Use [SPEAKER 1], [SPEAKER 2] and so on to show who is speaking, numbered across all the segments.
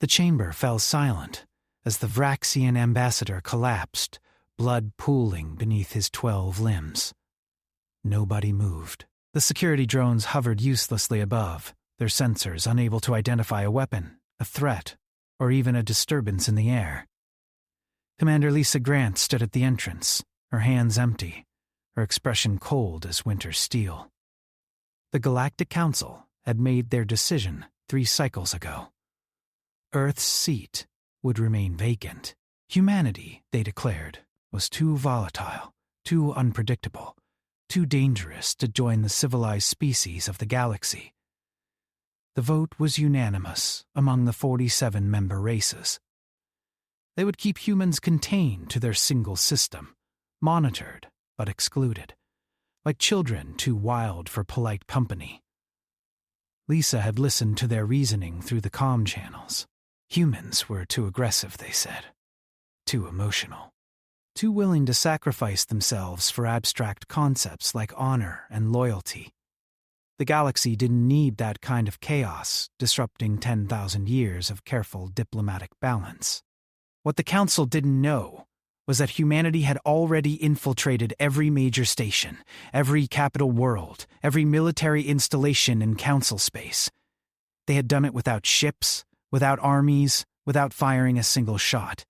[SPEAKER 1] The chamber fell silent as the Vraxian ambassador collapsed, blood pooling beneath his 12 limbs. Nobody moved. The security drones hovered uselessly above, their sensors unable to identify a weapon, a threat, or even a disturbance in the air. Commander Lisa Grant stood at the entrance, her hands empty, her expression cold as winter steel. The Galactic Council had made their decision 3 cycles ago. Earth's seat would remain vacant. Humanity, they declared, was too volatile, too unpredictable, too dangerous to join the civilized species of the galaxy. The vote was unanimous among the 47 member races. They would keep humans contained to their single system, monitored but excluded, like children too wild for polite company. Lisa had listened to their reasoning through the comm channels. Humans were too aggressive, they said, too emotional, too willing to sacrifice themselves for abstract concepts like honor and loyalty. The galaxy didn't need that kind of chaos, disrupting 10,000 years of careful diplomatic balance. What the Council didn't know was that humanity had already infiltrated every major station, every capital world, every military installation in Council space. They had done it without ships, without armies, without firing a single shot.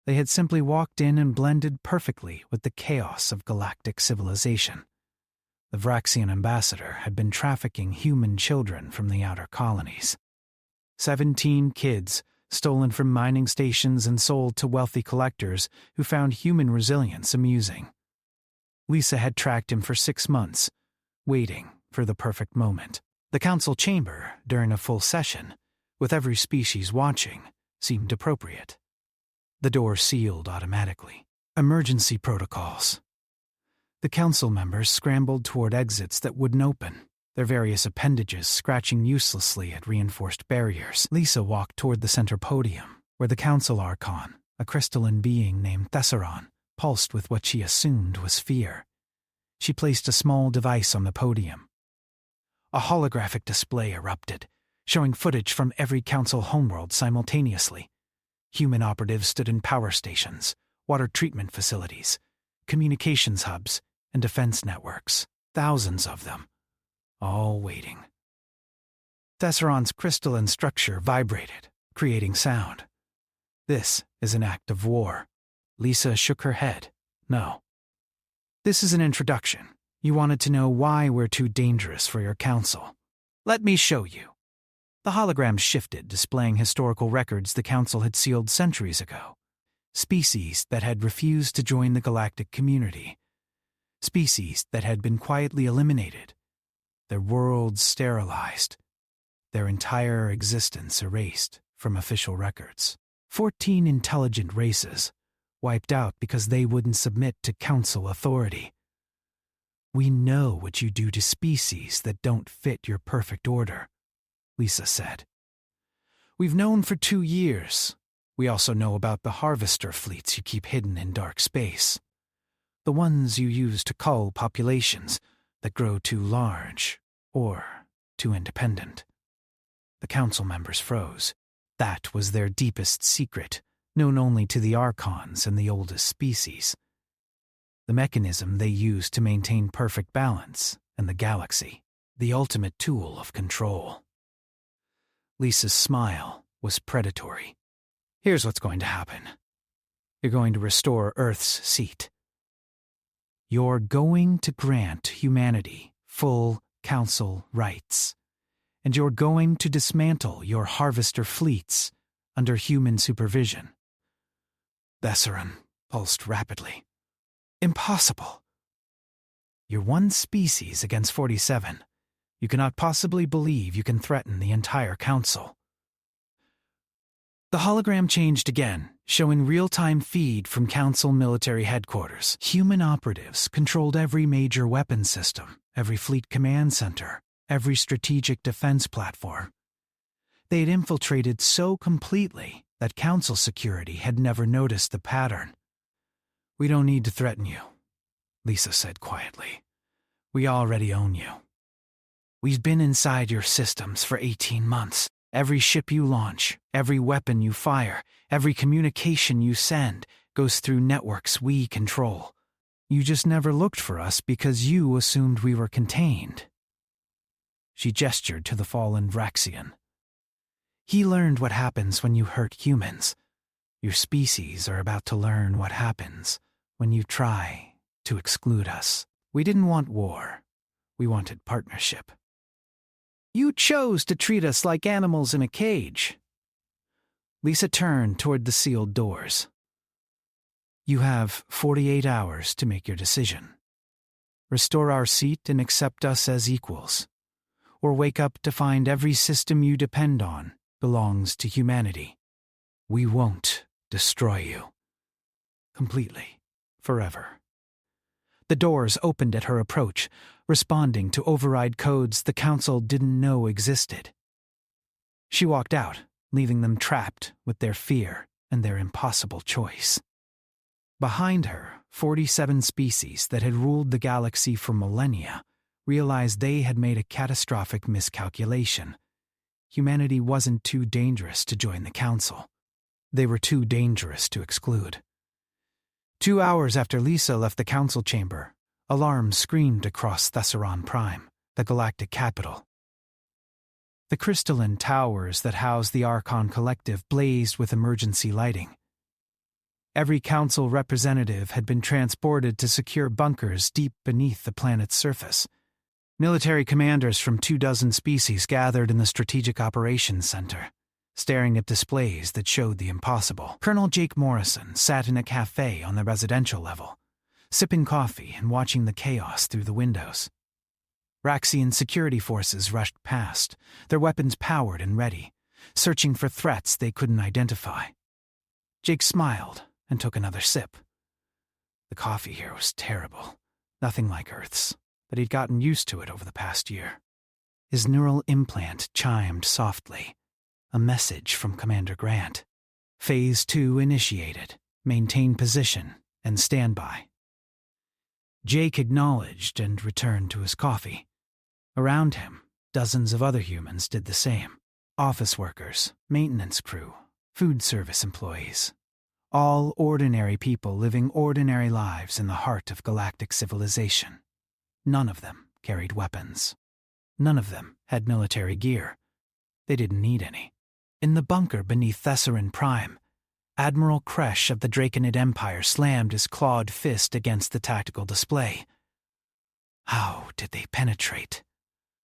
[SPEAKER 1] They had simply walked in and blended perfectly with the chaos of galactic civilization. The Vraxian ambassador had been trafficking human children from the outer colonies. 17 kids, stolen from mining stations and sold to wealthy collectors who found human resilience amusing. Lisa had tracked him for 6 months, waiting for the perfect moment. The council chamber, during a full session, with every species watching, seemed appropriate. The door sealed automatically. Emergency protocols. The council members scrambled toward exits that wouldn't open, their various appendages scratching uselessly at reinforced barriers. Lisa walked toward the center podium, where the council archon, a crystalline being named Thesseron, pulsed with what she assumed was fear. She placed a small device on the podium. A holographic display erupted, showing footage from every council homeworld simultaneously. Human operatives stood in power stations, water treatment facilities, communications hubs, and defense networks, thousands of them, all waiting. Thesseron's crystalline structure vibrated, creating sound. This is an act of war. Lisa shook her head. No. This is an introduction. You wanted to know why we're too dangerous for your council. Let me show you. The hologram shifted, displaying historical records the council had sealed centuries ago. Species that had refused to join the galactic community. Species that had been quietly eliminated. Their worlds sterilized. Their entire existence erased from official records. 14 intelligent races, wiped out because they wouldn't submit to council authority. We know what you do to species that don't fit your perfect order, Lisa said. We've known for 2 years. We also know about the harvester fleets you keep hidden in dark space. The ones you use to cull populations that grow too large or too independent. The council members froze. That was their deepest secret, known only to the archons and the oldest species. The mechanism they used to maintain perfect balance in the galaxy, the ultimate tool of control. Lisa's smile was predatory. Here's what's going to happen. You're going to restore Earth's seat. You're going to grant humanity full council rights. And you're going to dismantle your harvester fleets under human supervision. Thesseron pulsed rapidly. Impossible. You're one species against 47. You cannot possibly believe you can threaten the entire council. The hologram changed again, showing real-time feed from Council military headquarters. Human operatives controlled every major weapons system, every fleet command center, every strategic defense platform. They had infiltrated so completely that Council security had never noticed the pattern. We don't need to threaten you, Lisa said quietly. We already own you. We've been inside your systems for 18 months. Every ship you launch, every weapon you fire, every communication you send goes through networks we control. You just never looked for us because you assumed we were contained." She gestured to the fallen Vraxian. "He learned what happens when you hurt humans. Your species are about to learn what happens when you try to exclude us. We didn't want war. We wanted partnership. You chose to treat us like animals in a cage." Lisa turned toward the sealed doors. "You have 48 hours to make your decision. Restore our seat and accept us as equals, or wake up to find every system you depend on belongs to humanity. We won't destroy you. Completely. Forever." The doors opened at her approach, responding to override codes the Council didn't know existed. She walked out, leaving them trapped with their fear and their impossible choice. Behind her, 47 species that had ruled the galaxy for millennia realized they had made a catastrophic miscalculation. Humanity wasn't too dangerous to join the Council. They were too dangerous to exclude. 2 hours after Lisa left the Council chamber, alarms screamed across Thessaron Prime, the galactic capital. The crystalline towers that housed the Archon Collective blazed with emergency lighting. Every Council representative had been transported to secure bunkers deep beneath the planet's surface. Military commanders from 24 species gathered in the Strategic Operations Center, staring at displays that showed the impossible. Colonel Jake Morrison sat in a cafe on the residential level, sipping coffee and watching the chaos through the windows. Raxian security forces rushed past, their weapons powered and ready, searching for threats they couldn't identify. Jake smiled and took another sip. The coffee here was terrible, nothing like Earth's, but he'd gotten used to it over the past year. His neural implant chimed softly. A message from Commander Grant. Phase 2 initiated. Maintain position and stand by. Jake acknowledged and returned to his coffee. Around him, dozens of other humans did the same. Office workers, maintenance crew, food service employees. All ordinary people living ordinary lives in the heart of galactic civilization. None of them carried weapons. None of them had military gear. They didn't need any. In the bunker beneath Thessaron Prime, Admiral Kresh of the Draconid Empire slammed his clawed fist against the tactical display. How did they penetrate?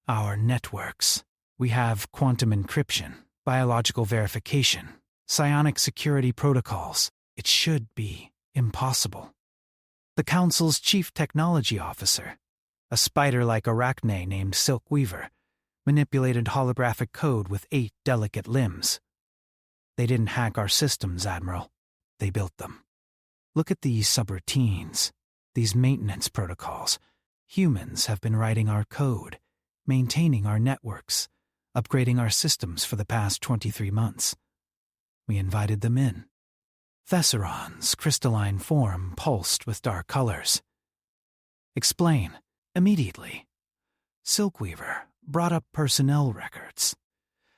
[SPEAKER 1] Our networks. We have quantum encryption, biological verification, psionic security protocols. It should be impossible. The Council's chief technology officer, a spider-like arachne named Silk Weaver, manipulated holographic code with 8 delicate limbs. They didn't hack our systems, Admiral. They built them. Look at these subroutines, these maintenance protocols. Humans have been writing our code, maintaining our networks, upgrading our systems for the past 23 months. We invited them in. Thessaron's crystalline form pulsed with dark colors. Explain, immediately. Silkweaver brought up personnel records.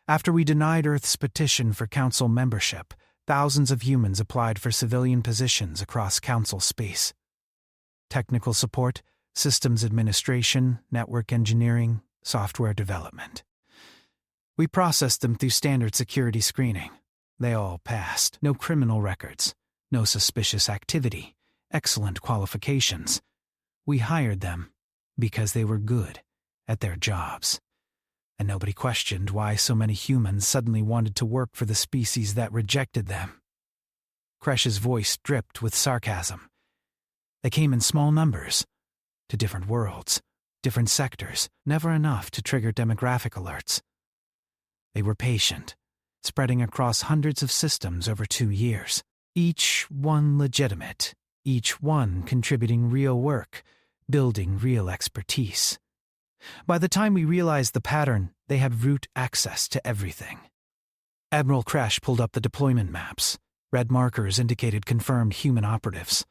[SPEAKER 1] After we denied Earth's petition for Council membership, thousands of humans applied for civilian positions across Council space. Technical support, systems administration, network engineering, software development. We processed them through standard security screening. They all passed. No criminal records, no suspicious activity, excellent qualifications. We hired them because they were good at their jobs. And nobody questioned why so many humans suddenly wanted to work for the species that rejected them. Kresh's voice dripped with sarcasm. They came in small numbers, to different worlds, different sectors, never enough to trigger demographic alerts. They were patient, spreading across hundreds of systems over 2 years, each one legitimate, each one contributing real work, building real expertise. By the time we realized the pattern, they had root access to everything. Admiral Kresh pulled up the deployment maps. Red markers indicated confirmed human operatives.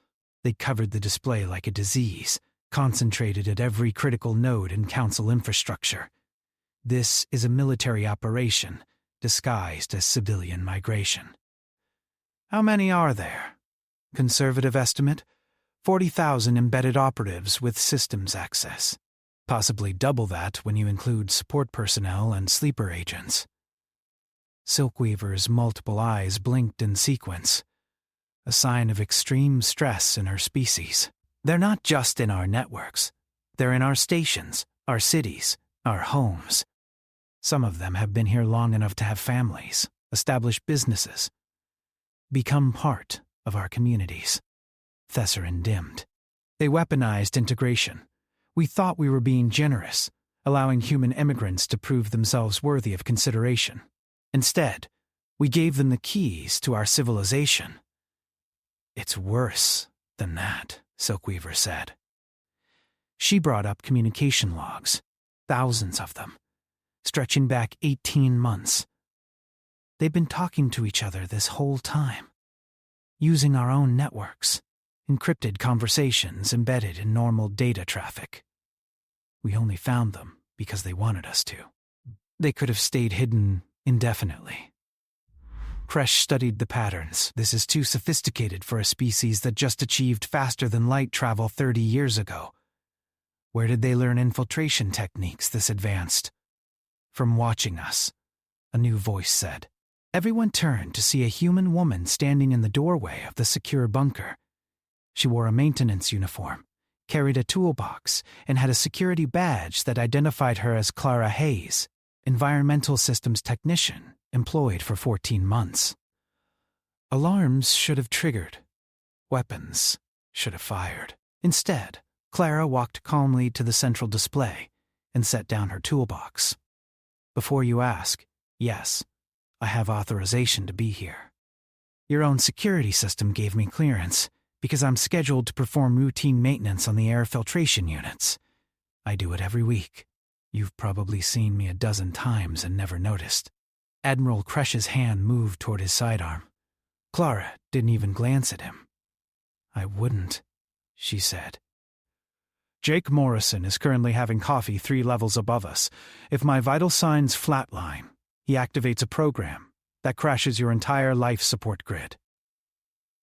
[SPEAKER 1] They covered the display like a disease, concentrated at every critical node in Council infrastructure. This is a military operation disguised as civilian migration. How many are there? Conservative estimate, 40,000 embedded operatives with systems access. Possibly double that when you include support personnel and sleeper agents. Silkweaver's multiple eyes blinked in sequence, a sign of extreme stress in her species. They're not just in our networks. They're in our stations, our cities, our homes. Some of them have been here long enough to have families, establish businesses, become part of our communities. Thesserin dimmed. They weaponized integration. We thought we were being generous, allowing human immigrants to prove themselves worthy of consideration. Instead, we gave them the keys to our civilization. It's worse than that, Silkweaver said. She brought up communication logs, thousands of them, stretching back 18 months. They've been talking to each other this whole time, using our own networks, encrypted conversations embedded in normal data traffic. We only found them because they wanted us to. They could have stayed hidden indefinitely. Kresh studied the patterns. This is too sophisticated for a species that just achieved faster than light travel 30 years ago. Where did they learn infiltration techniques this advanced? From watching us, a new voice said. Everyone turned to see a human woman standing in the doorway of the secure bunker. She wore a maintenance uniform, carried a toolbox, and had a security badge that identified her as Clara Hayes, environmental systems technician, employed for 14 months. Alarms should have triggered. Weapons should have fired. Instead, Clara walked calmly to the central display and set down her toolbox. Before you ask, yes, I have authorization to be here. Your own security system gave me clearance because I'm scheduled to perform routine maintenance on the air filtration units. I do it every week. You've probably seen me a dozen times and never noticed. Admiral Kresh's hand moved toward his sidearm. Clara didn't even glance at him. I wouldn't, she said. Jake Morrison is currently having coffee 3 levels above us. If my vital signs flatline, he activates a program that crashes your entire life support grid.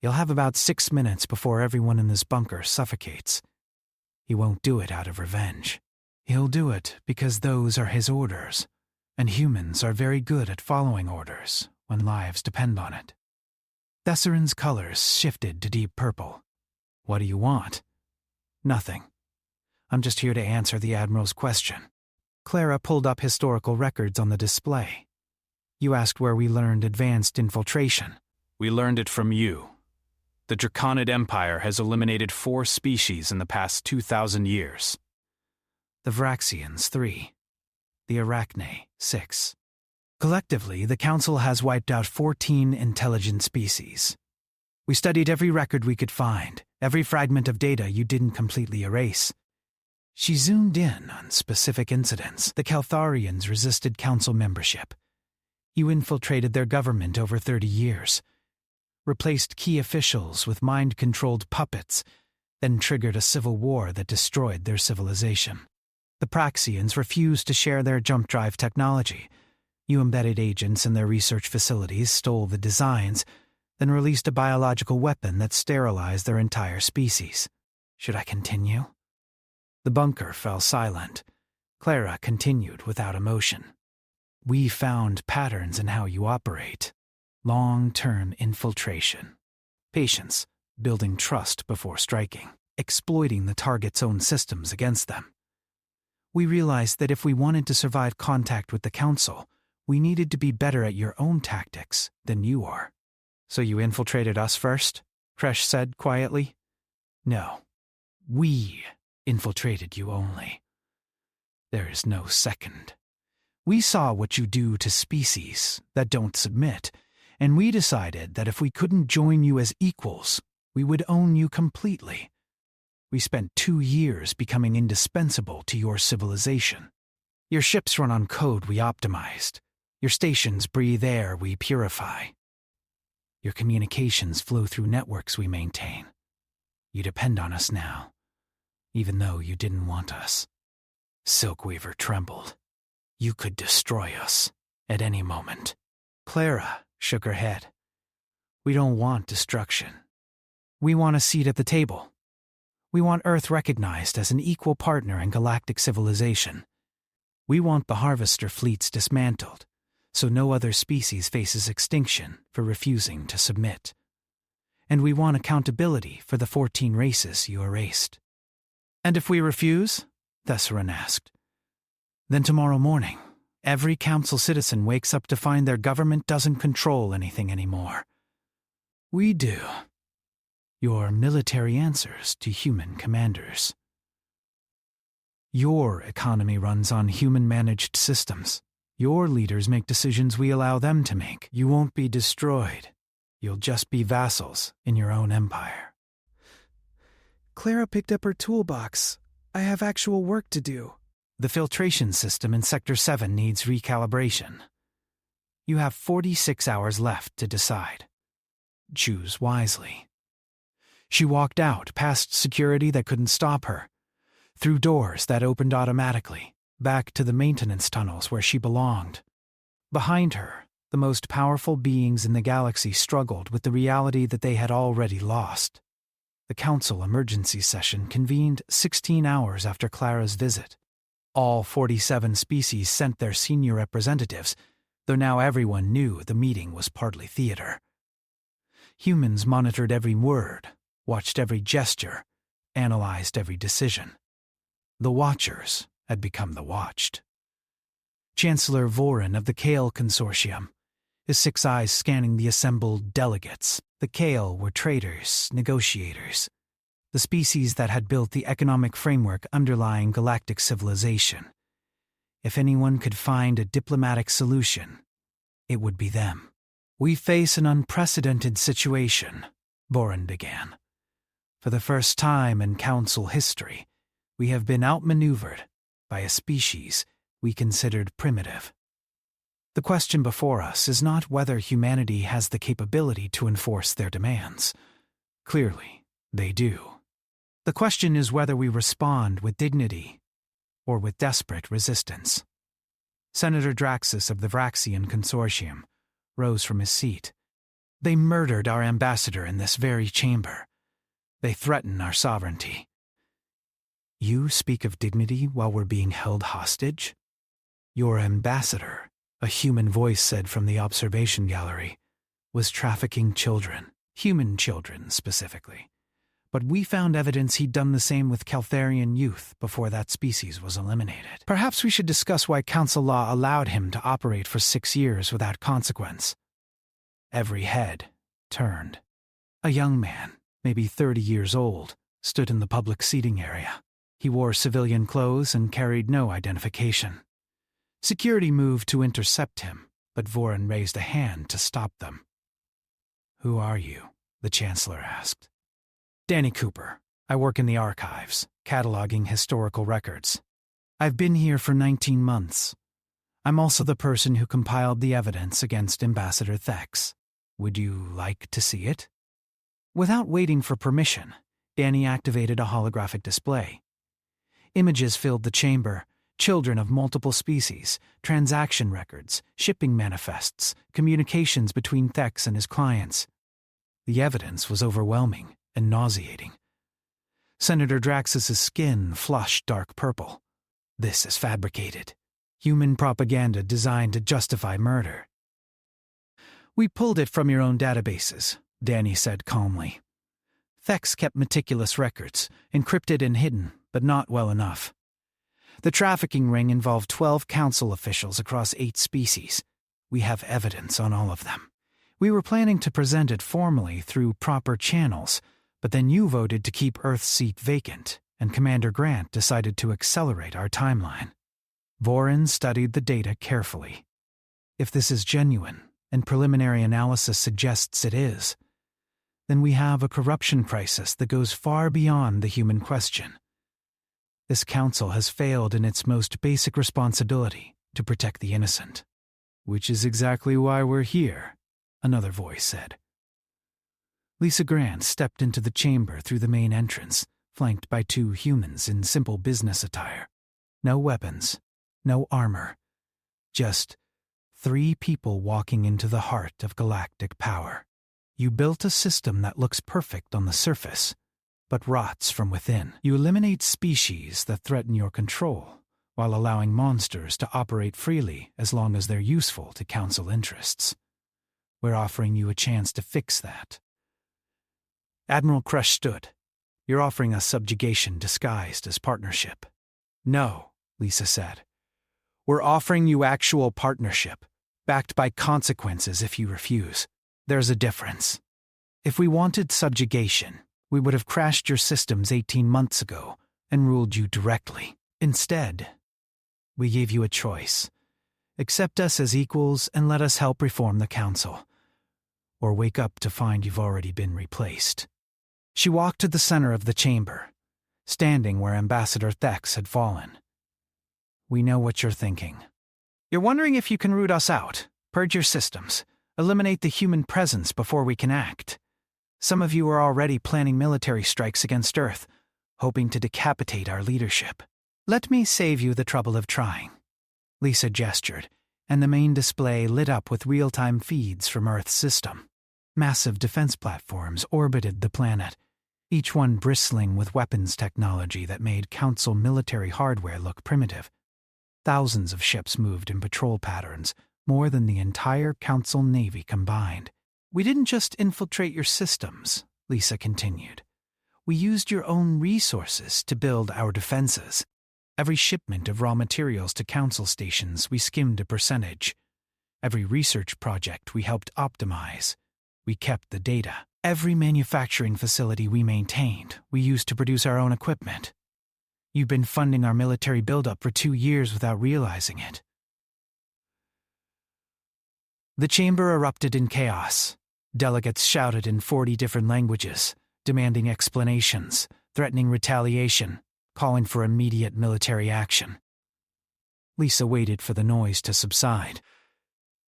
[SPEAKER 1] You'll have about 6 minutes before everyone in this bunker suffocates. He won't do it out of revenge. He'll do it because those are his orders, and humans are very good at following orders when lives depend on it. Thesserin's colors shifted to deep purple. What do you want? Nothing. I'm just here to answer the Admiral's question. Clara pulled up historical records on the display. You asked where we learned advanced infiltration. We learned it from you. The Draconid Empire has eliminated 4 species in the past 2,000 years. The Vraxians, 3. The Arachne, 6. Collectively, the Council has wiped out 14 intelligent species. We studied every record we could find, every fragment of data you didn't completely erase. She zoomed in on specific incidents. The Caltharians resisted Council membership. You infiltrated their government over 30 years, replaced key officials with mind-controlled puppets, then triggered a civil war that destroyed their civilization. The Praxians refused to share their jump drive technology. You embedded agents in their research facilities, stole the designs, then released a biological weapon that sterilized their entire species. Should I continue? The bunker fell silent. Clara continued without emotion. We found patterns in how you operate. Long-term infiltration. Patience, building trust before striking, exploiting the target's own systems against them. We realized that if we wanted to survive contact with the Council, we needed to be better at your own tactics than you are. So you infiltrated us first? Kresh said quietly. No. We infiltrated you only. There is no second. We saw what you do to species that don't submit, and we decided that if we couldn't join you as equals, we would own you completely. We spent 2 years becoming indispensable to your civilization. Your ships run on code we optimized. Your stations breathe air we purify. Your communications flow through networks we maintain. You depend on us now, even though you didn't want us. Silkweaver trembled. You could destroy us at any moment. Clara shook her head. We don't want destruction. We want a seat at the table. We want Earth recognized as an equal partner in galactic civilization. We want the harvester fleets dismantled, so no other species faces extinction for refusing to submit. And we want accountability for the 14 races you erased. And if we refuse? Thessarin asked. Then tomorrow morning, every council citizen wakes up to find their government doesn't control anything anymore. We do. Your military answers to human commanders. Your economy runs on human-managed systems. Your leaders make decisions we allow them to make. You won't be destroyed. You'll just be vassals in your own empire.
[SPEAKER 2] Clara picked up her toolbox. I have actual work to do.
[SPEAKER 1] The filtration system in Sector 7 needs recalibration. You have 46 hours left to decide. Choose wisely. She walked out, past security that couldn't stop her, through doors that opened automatically, back to the maintenance tunnels where she belonged. Behind her, the most powerful beings in the galaxy struggled with the reality that they had already lost. The Council emergency session convened 16 hours after Clara's visit. All 47 species sent their senior representatives, though now everyone knew the meeting was partly theater. Humans monitored every word, watched every gesture, analyzed every decision. The Watchers had become the watched. Chancellor Vorin of the Kale Consortium, his 6 eyes scanning the assembled delegates. The Kale were traders, negotiators, the species that had built the economic framework underlying galactic civilization. If anyone could find a diplomatic solution, it would be them. We face an unprecedented situation, Vorin began. For the first time in Council history, we have been outmaneuvered by a species we considered primitive. The question before us is not whether humanity has the capability to enforce their demands. Clearly, they do. The question is whether we respond with dignity or with desperate resistance. Senator Draxus of the Vraxian Consortium rose from his seat. They murdered our ambassador in this very chamber. They threaten our sovereignty. You speak of dignity while we're being held hostage? Your ambassador, a human voice said from the observation gallery, was trafficking children, human children specifically. But we found evidence he'd done the same with Caltharian youth before that species was eliminated. Perhaps we should discuss why council law allowed him to operate for 6 years without consequence. Every head turned. A young man, maybe 30 years old, stood in the public seating area. He wore civilian clothes and carried no identification. Security moved to intercept him, but Vorin raised a hand to stop them. "Who are you?" the Chancellor asked. "Danny Cooper. I work in the archives, cataloging historical records. I've been here for 19 months. I'm also the person who compiled the evidence against Ambassador Thex. Would you like to see it?" Without waiting for permission, Danny activated a holographic display. Images filled the chamber, children of multiple species, transaction records, shipping manifests, communications between Thex and his clients. The evidence was overwhelming and nauseating. Senator Draxus's skin flushed dark purple. This is fabricated. Human propaganda designed to justify murder. "We pulled it from your own databases," Danny said calmly. Thex kept meticulous records, encrypted and hidden, but not well enough. The trafficking ring involved 12 council officials across 8 species. We have evidence on all of them. We were planning to present it formally through proper channels, but then you voted to keep Earth's seat vacant, and Commander Grant decided to accelerate our timeline. Vorin studied the data carefully. If this is genuine, and preliminary analysis suggests it is, then we have a corruption crisis that goes far beyond the human question. This council has failed in its most basic responsibility to protect the innocent. "Which is exactly why we're here," another voice said. Lisa Grant stepped into the chamber through the main entrance, flanked by 2 humans in simple business attire. No weapons, no armor, just 3 people walking into the heart of galactic power. You built a system that looks perfect on the surface, but rots from within. You eliminate species that threaten your control, while allowing monsters to operate freely as long as they're useful to council interests. We're offering you a chance to fix that. Admiral Crush stood. You're offering us subjugation disguised as partnership. No, Lisa said. We're offering you actual partnership, backed by consequences if you refuse. There's a difference. If we wanted subjugation, we would have crashed your systems 18 months ago and ruled you directly. Instead, we gave you a choice. Accept us as equals and let us help reform the council. Or wake up to find you've already been replaced. She walked to the center of the chamber, standing where Ambassador Thex had fallen. We know what you're thinking. You're wondering if you can root us out, purge your systems, eliminate the human presence before we can act. Some of you are already planning military strikes against Earth, hoping to decapitate our leadership. Let me save you the trouble of trying. Lisa gestured, and the main display lit up with real-time feeds from Earth's system. Massive defense platforms orbited the planet, each one bristling with weapons technology that made Council military hardware look primitive. Thousands of ships moved in patrol patterns, more than the entire Council Navy combined. We didn't just infiltrate your systems, Lisa continued. We used your own resources to build our defenses. Every shipment of raw materials to Council stations, we skimmed a percentage. Every research project we helped optimize. We kept the data. Every manufacturing facility we maintained, we used to produce our own equipment. You've been funding our military buildup for 2 years without realizing it. The chamber erupted in chaos. Delegates shouted in 40 different languages, demanding explanations, threatening retaliation, calling for immediate military action. Lisa waited for the noise to subside.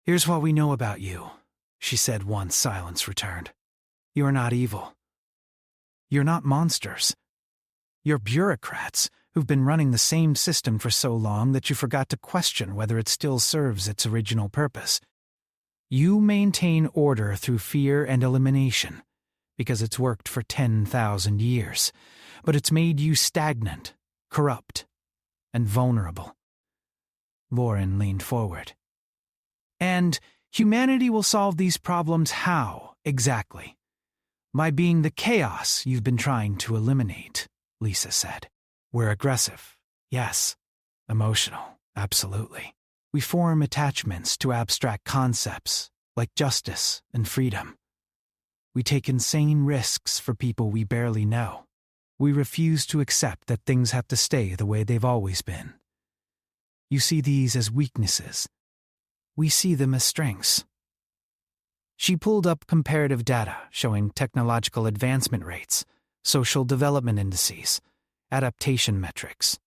[SPEAKER 1] Here's what we know about you, she said once silence returned. You're not evil. You're not monsters. You're bureaucrats who've been running the same system for so long that you forgot to question whether it still serves its original purpose. You maintain order through fear and elimination, because it's worked for 10,000 years, but it's made you stagnant, corrupt, and vulnerable. Lauren leaned forward. And humanity will solve these problems how, exactly? By being the chaos you've been trying to eliminate, Lisa said. We're aggressive, yes. Emotional, absolutely. We form attachments to abstract concepts, like justice and freedom. We take insane risks for people we barely know. We refuse to accept that things have to stay the way they've always been. You see these as weaknesses. We see them as strengths. She pulled up comparative data showing technological advancement rates, social development indices, adaptation metrics.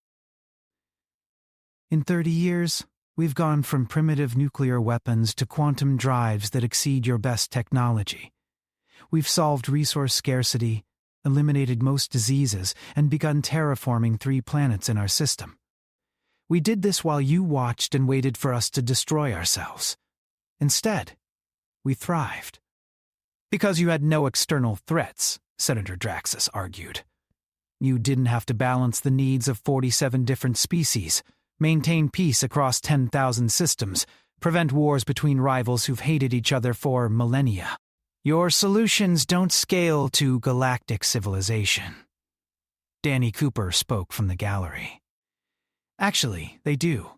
[SPEAKER 1] In 30 years, we've gone from primitive nuclear weapons to quantum drives that exceed your best technology. We've solved resource scarcity, eliminated most diseases, and begun terraforming 3 planets in our system. We did this while you watched and waited for us to destroy ourselves. Instead, we thrived. Because you had no external threats, Senator Draxus argued. You didn't have to balance the needs of 47 different species, maintain peace across 10,000 systems, prevent wars between rivals who've hated each other for millennia. Your solutions don't scale to galactic civilization. Danny Cooper spoke from the gallery. Actually, they do.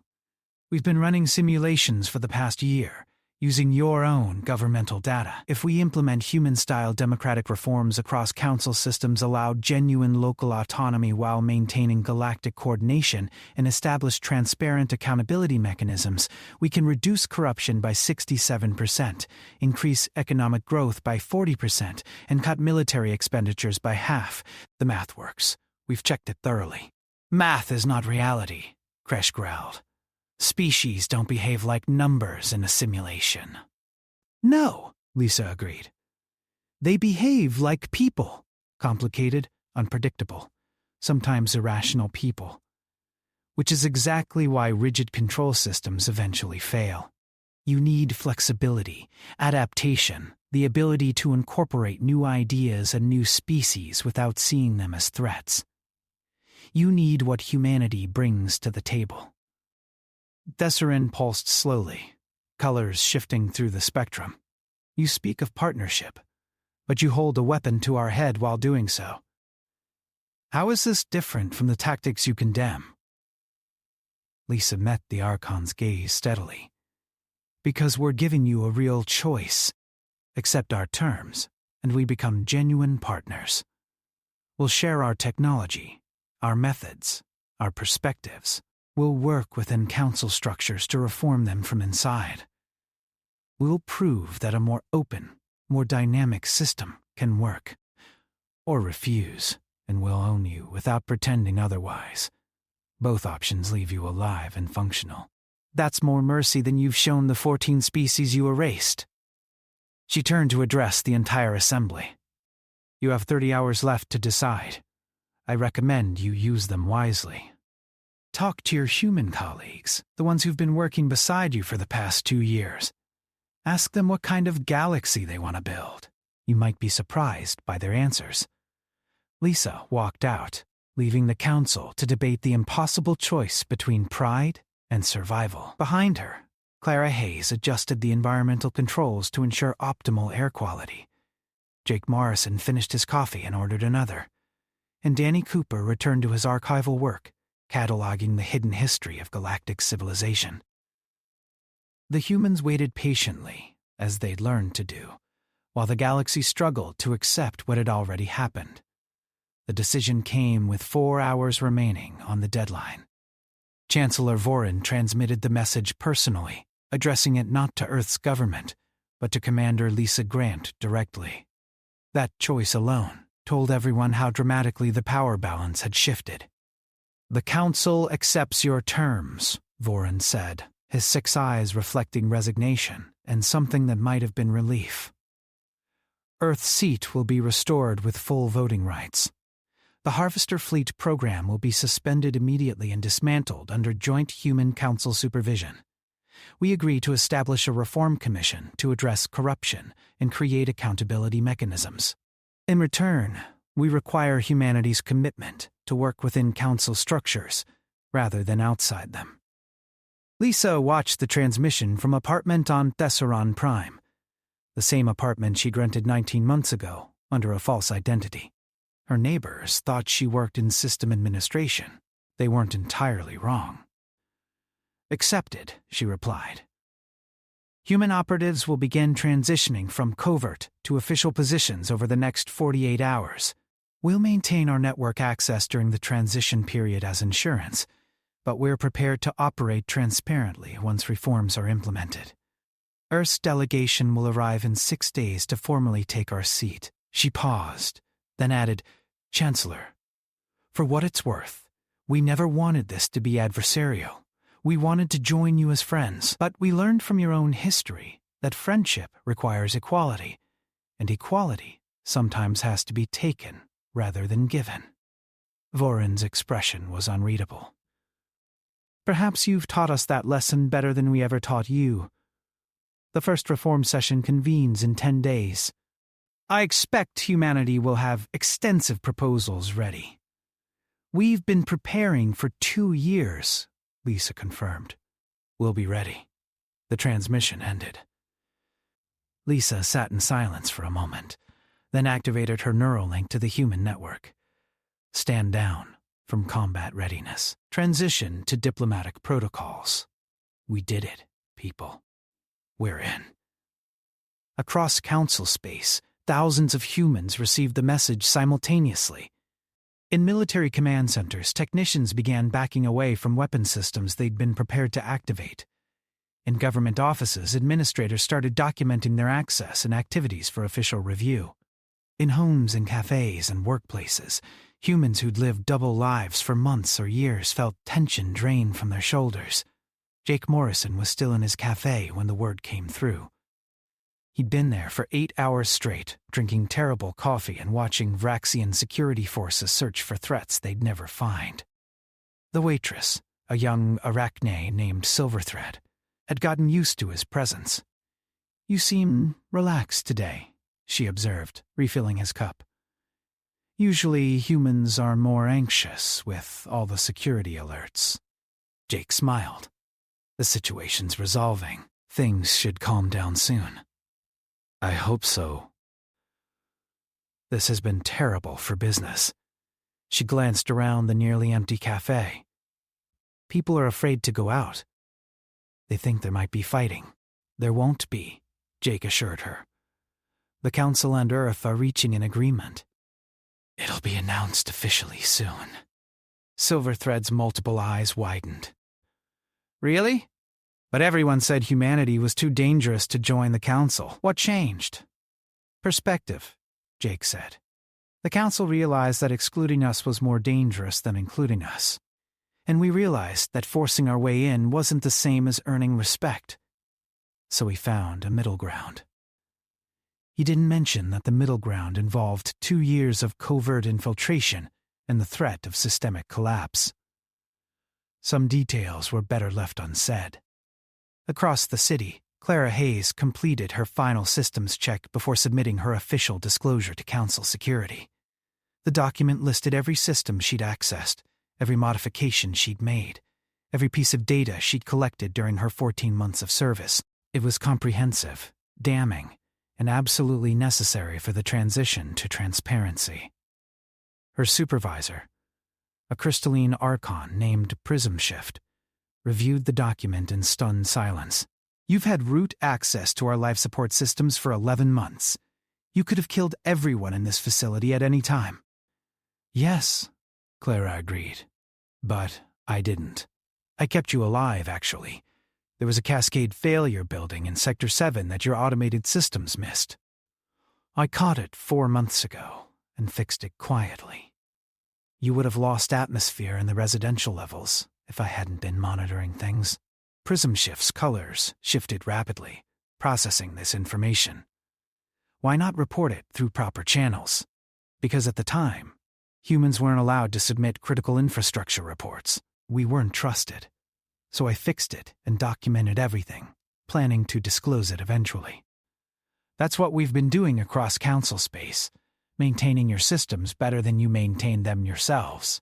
[SPEAKER 1] We've been running simulations for the past year, using your own governmental data. If we implement human-style democratic reforms across council systems, allow genuine local autonomy while maintaining galactic coordination, and establish transparent accountability mechanisms, we can reduce corruption by 67%, increase economic growth by 40%, and cut military expenditures by half. The math works. We've checked it thoroughly. Math is not reality, Kresh growled. Species don't behave like numbers in a simulation. No, Lisa agreed. They behave like people. Complicated, unpredictable, sometimes irrational people. Which is exactly why rigid control systems eventually fail. You need flexibility, adaptation, the ability to incorporate new ideas and new species without seeing them as threats. You need what humanity brings to the table. Desserin pulsed slowly, colors shifting through the spectrum. You speak of partnership, but you hold a weapon to our head while doing so. How is this different from the tactics you condemn? Lisa met the Archon's gaze steadily. Because we're giving you a real choice. Accept our terms, and we become genuine partners. We'll share our technology, our methods, our perspectives. We'll work within council structures to reform them from inside. We'll prove that a more open, more dynamic system can work. Or refuse, and we'll own you without pretending otherwise. Both options leave you alive and functional. That's more mercy than you've shown the 14 species you erased. She turned to address the entire assembly. You have 30 hours left to decide. I recommend you use them wisely. Talk to your human colleagues, the ones who've been working beside you for the past 2 years. Ask them what kind of galaxy they want to build. You might be surprised by their answers. Lisa walked out, leaving the council to debate the impossible choice between pride and survival. Behind her, Clara Hayes adjusted the environmental controls to ensure optimal air quality. Jake Morrison finished his coffee and ordered another. And Danny Cooper returned to his archival work, cataloging the hidden history of galactic civilization. The humans waited patiently, as they'd learned to do, while the galaxy struggled to accept what had already happened. The decision came with 4 hours remaining on the deadline. Chancellor Vorin transmitted the message personally, addressing it not to Earth's government, but to Commander Lisa Grant directly. That choice alone told everyone how dramatically the power balance had shifted. The Council accepts your terms, Vorin said, his 6 eyes reflecting resignation and something that might have been relief. Earth's seat will be restored with full voting rights. The Harvester Fleet program will be suspended immediately and dismantled under joint Human Council supervision. We agree to establish a reform commission to address corruption and create accountability mechanisms. In return, we require humanity's commitment to work within Council structures rather than outside them. Lisa watched the transmission from apartment on Thesseron Prime, the same apartment she'd rented 19 months ago under a false identity. Her neighbors thought she worked in system administration. They weren't entirely wrong. Accepted, she replied. Human operatives will begin transitioning from covert to official positions over the next 48 hours. We'll maintain our network access during the transition period as insurance, but we're prepared to operate transparently once reforms are implemented. Earth's delegation will arrive in 6 days to formally take our seat. She paused, then added, Chancellor, for what it's worth, we never wanted this to be adversarial. We wanted to join you as friends, but we learned from your own history that friendship requires equality, and equality sometimes has to be taken rather than given. Vorin's expression was unreadable. Perhaps you've taught us that lesson better than we ever taught you. The first reform session convenes in 10 days. I expect humanity will have extensive proposals ready. We've been preparing for 2 years, Lisa confirmed. We'll be ready. The transmission ended. Lisa sat in silence for a moment, then activated her neural link to the human network. Stand down from combat readiness. Transition to diplomatic protocols. We did it, people. We're in. Across council space, thousands of humans received the message simultaneously. In military command centers, technicians began backing away from weapon systems they'd been prepared to activate. In government offices, administrators started documenting their access and activities for official review. In homes and cafes and workplaces, humans who'd lived double lives for months or years felt tension drain from their shoulders. Jake Morrison was still in his cafe when the word came through. He'd been there for 8 hours straight, drinking terrible coffee and watching Vraxian security forces search for threats they'd never find. The waitress, a young arachne named Silverthread, had gotten used to his presence. "You seem relaxed today," she observed, refilling his cup. "Usually humans are more anxious with all the security alerts." Jake smiled. "The situation's resolving. Things should calm down soon." "I hope so." "This has been terrible for business." She glanced around the nearly empty cafe. "People are afraid to go out. They think there might be fighting." "There won't be," Jake assured her. "The Council and Earth are reaching an agreement. It'll be announced officially soon." Silverthread's multiple eyes widened. "Really? But everyone said humanity was too dangerous to join the Council. What changed?" "Perspective," Jake said. "The Council realized that excluding us was more dangerous than including us. And we realized that forcing our way in wasn't the same as earning respect. So we found a middle ground." He didn't mention that the middle ground involved 2 years of covert infiltration and the threat of systemic collapse. Some details were better left unsaid. Across the city, Clara Hayes completed her final systems check before submitting her official disclosure to Council security. The document listed every system she'd accessed, every modification she'd made, every piece of data she'd collected during her 14 months of service. It was comprehensive, damning, and absolutely necessary for the transition to transparency. Her supervisor, a crystalline archon named Prism Shift, reviewed the document in stunned silence. "You've had root access to our life support systems for 11 months. You could have killed everyone in this facility at any time." "Yes," Clara agreed. "But I didn't. I kept you alive, actually. There was a cascade failure building in Sector 7 that your automated systems missed. I caught it 4 months ago and fixed it quietly. You would have lost atmosphere in the residential levels if I hadn't been monitoring things." Prism Shift's colors shifted rapidly, processing this information. "Why not report it through proper channels? Because at the time, humans weren't allowed to submit critical infrastructure reports. We weren't trusted. So I fixed it and documented everything, planning to disclose it eventually. That's what we've been doing across Council space, maintaining your systems better than you maintain them yourselves.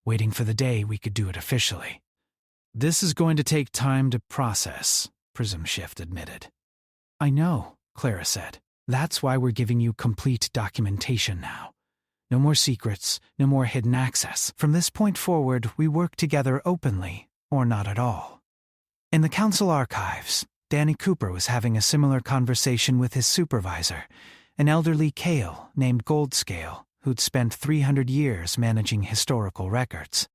[SPEAKER 1] Waiting for the day we could do it officially." "This is going to take time to process," Prism Shift admitted. "I know," Clara said. "That's why we're giving you complete documentation now. No more secrets, no more hidden access. From this point forward, we work together openly, or not at all." In the Council archives, Danny Cooper was having a similar conversation with his supervisor, an elderly Kale named Goldscale, who'd spent 300 years managing historical records.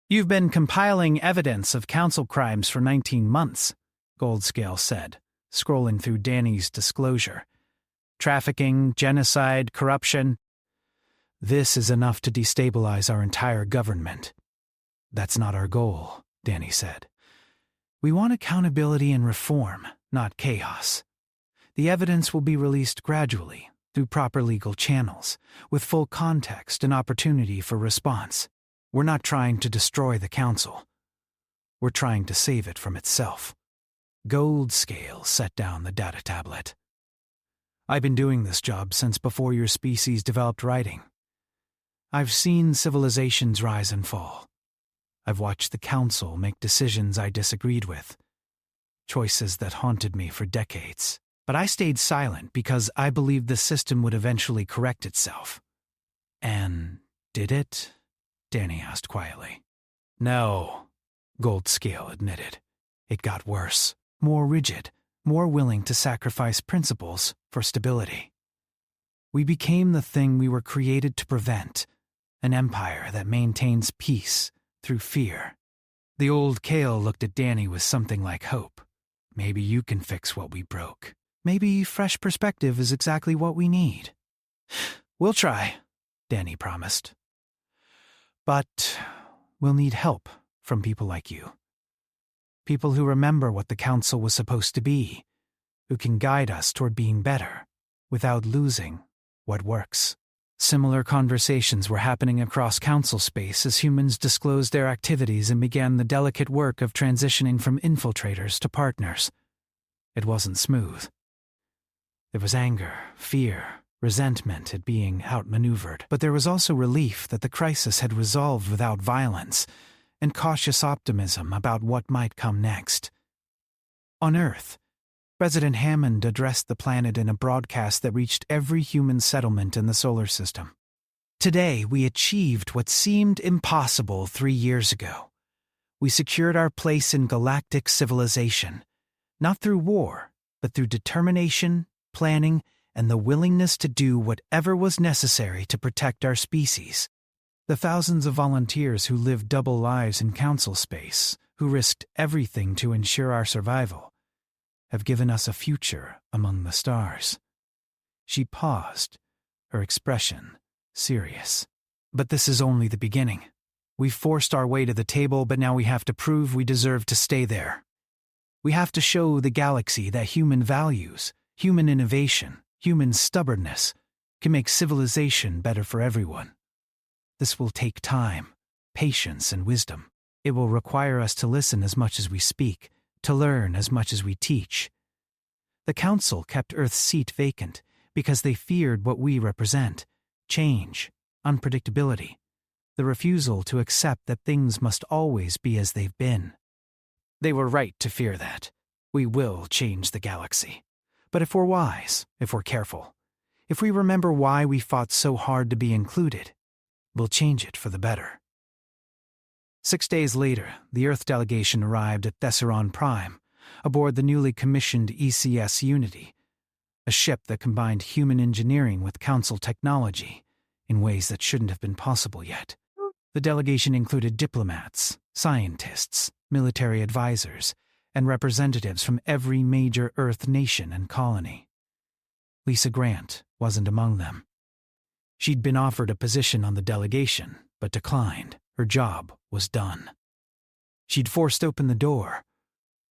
[SPEAKER 1] "You've been compiling evidence of Council crimes for 19 months, Goldscale said, scrolling through Danny's disclosure. "Trafficking, genocide, corruption. This is enough to destabilize our entire government." "That's not our goal," Danny said. "We want accountability and reform, not chaos. The evidence will be released gradually, through proper legal channels, with full context and opportunity for response. We're not trying to destroy the Council. We're trying to save it from itself." Goldscale set down the data tablet. "I've been doing this job since before your species developed writing. I've seen civilizations rise and fall. I've watched the Council make decisions I disagreed with, choices that haunted me for decades. But I stayed silent because I believed the system would eventually correct itself." "And did it?" Danny asked quietly. "No," Goldscale admitted. "It got worse, more rigid, more willing to sacrifice principles for stability. We became the thing we were created to prevent, an empire that maintains peace through fear." The old Kale looked at Danny with something like hope. "Maybe you can fix what we broke. Maybe fresh perspective is exactly what we need." "We'll try," Danny promised. "But we'll need help from people like you. People who remember what the Council was supposed to be, who can guide us toward being better, without losing what works." Similar conversations were happening across council space as humans disclosed their activities and began the delicate work of transitioning from infiltrators to partners. It wasn't smooth. There was anger, fear, resentment at being outmaneuvered, but there was also relief that the crisis had resolved without violence, and cautious optimism about what might come next. On Earth, President Hammond addressed the planet in a broadcast that reached every human settlement in the solar system. Today, we achieved what seemed impossible 3 years ago. We secured our place in galactic civilization, not through war, but through determination, planning, and the willingness to do whatever was necessary to protect our species. The thousands of volunteers who lived double lives in council space, who risked everything to ensure our survival, have given us a future among the stars. She paused, her expression serious. But this is only the beginning. We've forced our way to the table, but now we have to prove we deserve to stay there. We have to show the galaxy that human values, human innovation, human stubbornness can make civilization better for everyone. This will take time, patience, and wisdom. It will require us to listen as much as we speak, to learn as much as we teach. The Council kept Earth's seat vacant because they feared what we represent: change, unpredictability, the refusal to accept that things must always be as they've been. They were right to fear that. We will change the galaxy. But if we're wise, if we're careful, if we remember why we fought so hard to be included, we'll change it for the better. 6 days later, the Earth delegation arrived at Thesseron Prime, aboard the newly commissioned ECS Unity, a ship that combined human engineering with Council technology in ways that shouldn't have been possible yet. The delegation included diplomats, scientists, military advisors, and representatives from every major Earth nation and colony. Lisa Grant wasn't among them. She'd been offered a position on the delegation, but declined. Her job was done. She'd forced open the door.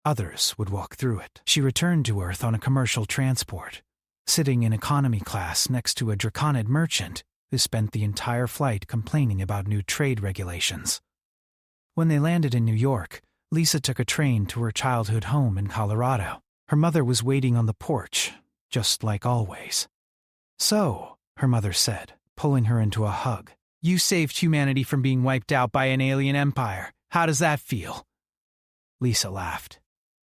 [SPEAKER 1] Others would walk through it. She returned to Earth on a commercial transport, sitting in economy class next to a Draconid merchant who spent the entire flight complaining about new trade regulations. When they landed in New York, Lisa took a train to her childhood home in Colorado. Her mother was waiting on the porch, just like always. "So," her mother said, pulling her into a hug, "you saved humanity from being wiped out by an alien empire. How does that feel?" Lisa laughed.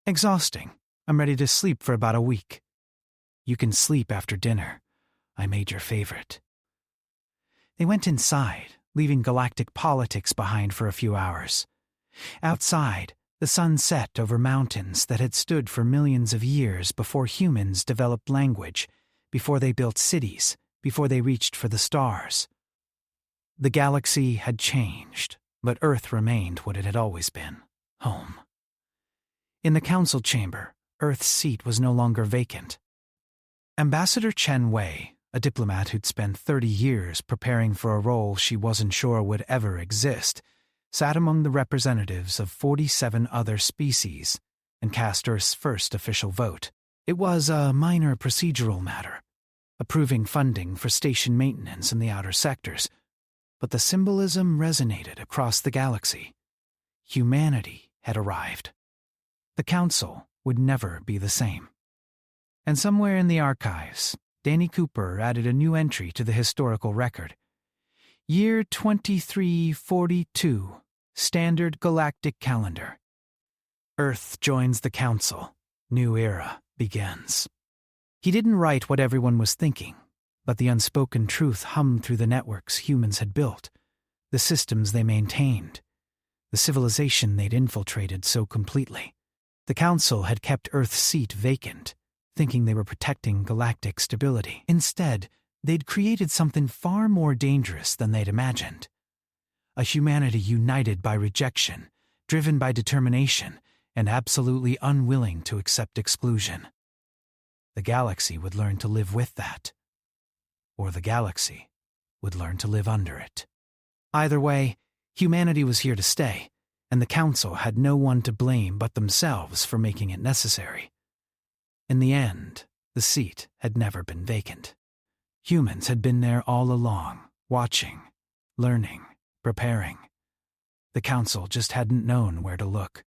[SPEAKER 1] "Exhausting. I'm ready to sleep for about a week." "You can sleep after dinner. I made your favorite." They went inside, leaving galactic politics behind for a few hours. Outside, the sun set over mountains that had stood for millions of years before humans developed language, before they built cities, before they reached for the stars. The galaxy had changed, but Earth remained what it had always been: home. In the council chamber, Earth's seat was no longer vacant. Ambassador Chen Wei, a diplomat who'd spent 30 years preparing for a role she wasn't sure would ever exist, sat among the representatives of 47 other species and cast Earth's first official vote. It was a minor procedural matter, approving funding for station maintenance in the outer sectors, but the symbolism resonated across the galaxy. Humanity had arrived. The Council would never be the same. And somewhere in the archives, Danny Cooper added a new entry to the historical record. Year 2342, Standard Galactic Calendar. Earth joins the Council. New era begins. He didn't write what everyone was thinking, but the unspoken truth hummed through the networks humans had built, the systems they maintained, the civilization they'd infiltrated so completely. The Council had kept Earth's seat vacant, thinking they were protecting galactic stability. Instead, they'd created something far more dangerous than they'd imagined. A humanity united by rejection, driven by determination, and absolutely unwilling to accept exclusion. The galaxy would learn to live with that. Or the galaxy would learn to live under it. Either way, humanity was here to stay, and the Council had no one to blame but themselves for making it necessary. In the end, the seat had never been vacant. Humans had been there all along, watching, learning, preparing. The council just hadn't known where to look.